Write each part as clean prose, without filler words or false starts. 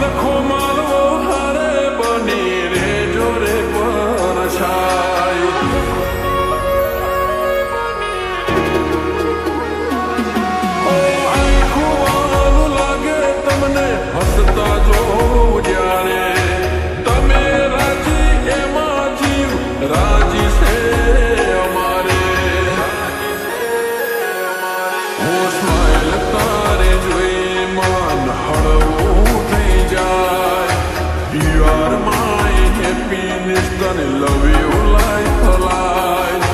લખો માલવો હારે બની રે જોરે પરછાઈ આખું વાલું લાગે તમને હસતા જોઉં જ્યારે તમે રાજી એમાં જીવ રાજી છે અમારે હું સ્માઈલ તારે જોઈ મન હળવું થઈ જાય You are my happiness તને love you life alive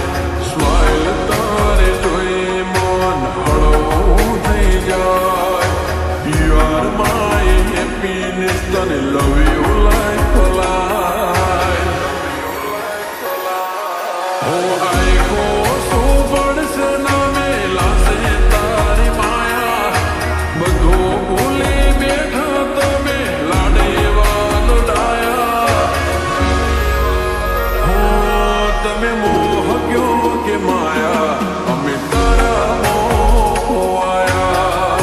smile તારે જોઈ મન હળવું થઈ જાય You are my happiness તને love you life alive હું આખો શું પડશે નામે લાશે તારી માયા બધું ભૂલી બેઠા તમે લાડે વાલ ડાયા હો તમે મોહ ગયો કે માયા અમે તારા મોહ ખોવાયા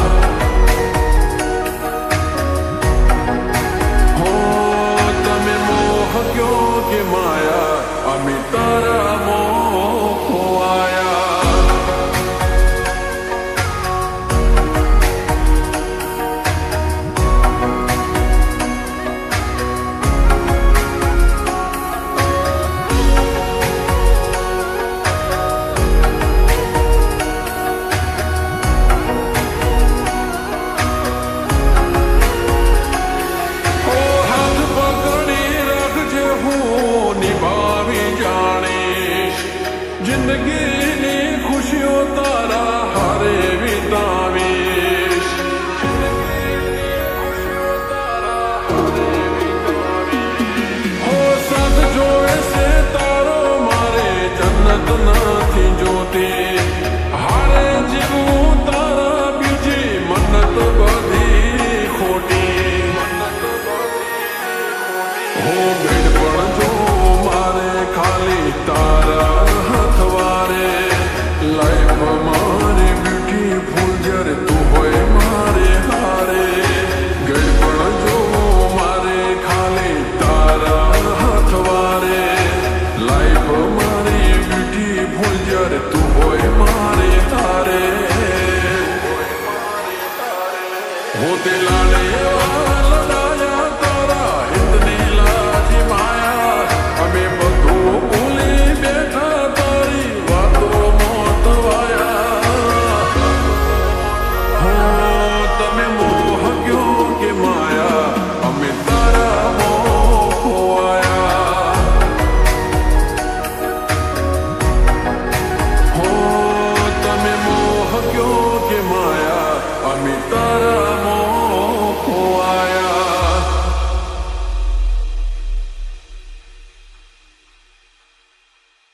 હો તમે મોહ ગયો કે માયા અમે તારા મોહ ખોવાયા ઓ હાથ પકડી રાખજે હું નિભાવી જાણીશ જિંદગીની ખુશીઓ તારા હારે વિતાવીશ હો સાથ જોવે છે તારો મારે જન્નત નથી જોતી હારે જીવું તારા બીજી મન્નત બધી ખોટી હો ભેડ પણ જો મારે ખાલી તારા હથવારે લાઈફ મારી બ્યુટીફુલ જ્યારે તું હોય મારે હારે ગઈ પણ જો મારે ખાલી તારા હથવારે લાઈફ મારી બ્યુટીફુલ જ્યારે તું હોય મારે હારે હો તે લાડે